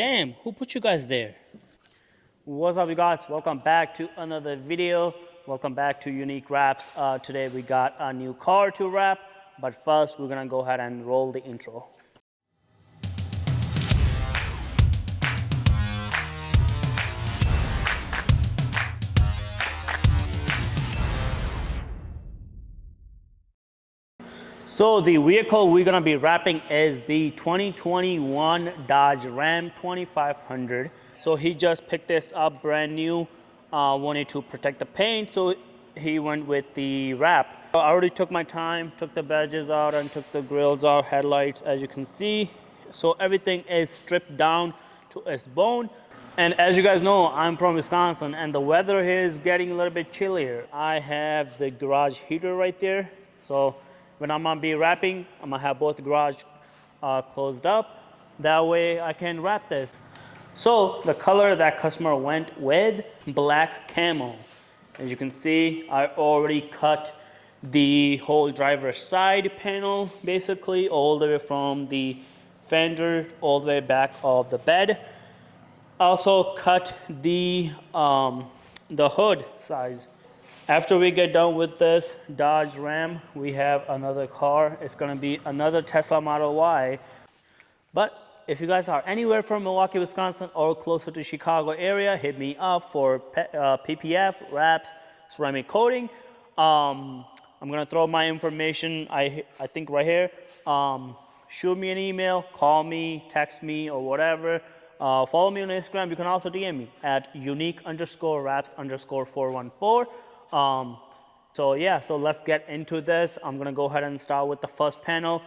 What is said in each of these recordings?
damn, who put you guys there? What's up, you guys? Welcome back to another video. Welcome back to Unique Wraps. Today we got a new car to wrap, but first we're gonna go ahead and roll the intro. So the vehicle we're gonna be wrapping is the 2021 Dodge Ram 2500. So he just picked this up brand new, wanted to protect the paint, so he went with the wrap. I already took my time, took the badges out and took the grills out, headlights, as you can see. So everything is stripped down to its bone. And as you guys know, I'm from Wisconsin and the weather here is getting a little bit chillier. I have the garage heater right there. So when I'm gonna be wrapping, I'm gonna have both the garage closed up. That way I can wrap this. So the color that customer went with, black camo. As you can see, I already cut the whole driver's side panel, basically all the way from the fender all the way back of the bed. Also cut the hood size. After we get done with this Dodge Ram, we have another car. It's gonna be another Tesla Model Y. But if you guys are anywhere from Milwaukee, Wisconsin or closer to Chicago area, hit me up for PPF, wraps, ceramic coating. I'm gonna throw my information, I think right here. Shoot me an email, call me, text me or whatever. Follow me on Instagram. You can also DM me at unique_wraps_414. So yeah, so let's get into this. I'm gonna go ahead and start with the first panel.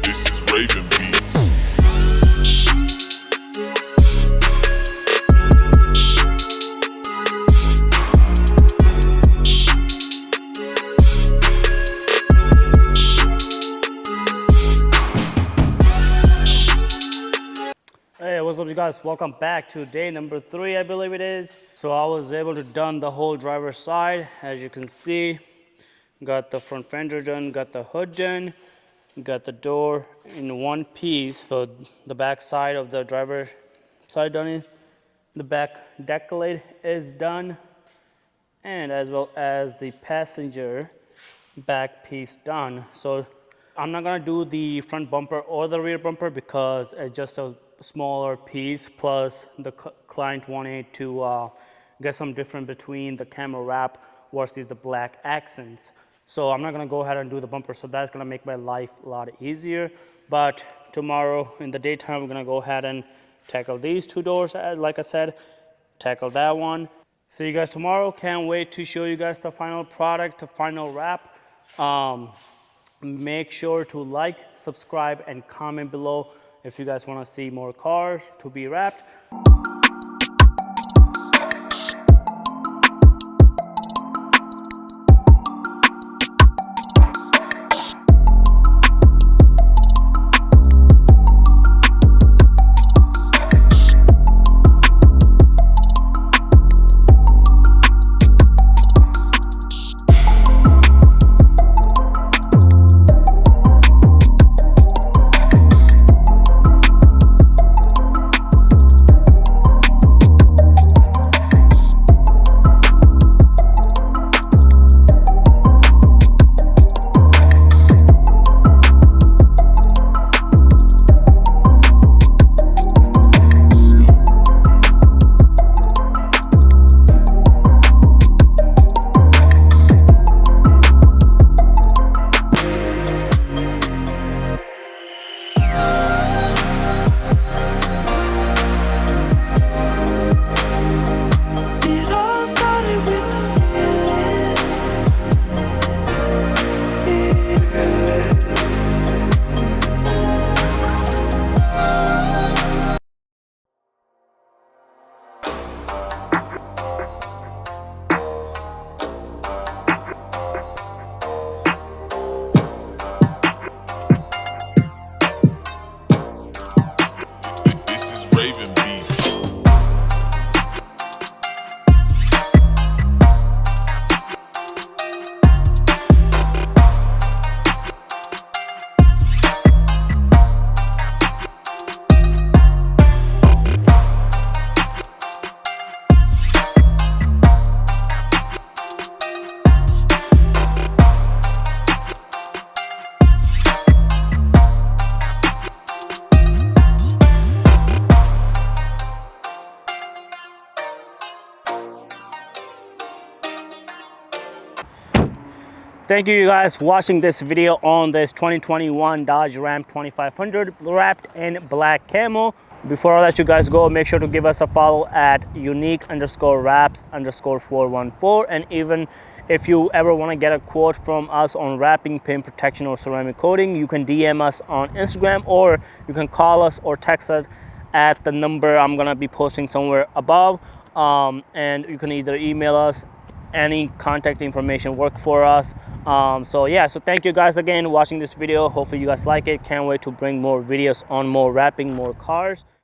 This is Raven Beats. Hey, what's up, you guys? Welcome back to day number 3, I believe it is. So I was able to done the whole driver's side. As you can see, got the front fender done, got the hood done, got the door in one piece. So the back side of the driver side done, the back deck lid is done, and as well as the passenger back piece done. So I'm not gonna do the front bumper or the rear bumper because it's just a smaller piece, plus the client wanted to get some difference between the camera wrap versus the black accents. So I'm not gonna go ahead and do the bumper, so that's gonna make my life a lot easier. But tomorrow in the daytime, we're gonna go ahead and tackle these two doors, like I said, tackle that one. See you guys tomorrow. Can't wait to show you guys the final product, the final wrap. Make sure to like, subscribe, and comment below if you guys want to see more cars to be wrapped. This is Raven Beats. Thank you guys watching this video on this 2021 Dodge Ram 2500 wrapped in black camo. Before I let you guys go, make sure to give us a follow at unique_wraps_414. And even if you ever want to get a quote from us on wrapping, paint protection, or ceramic coating, you can DM us on Instagram, or you can call us or text us at the number I'm gonna be posting somewhere above. And you can either email us. Any contact information work for us. So yeah, so thank you guys again watching this video. Hopefully you guys like it. Can't wait to bring more videos on more wrapping, more cars.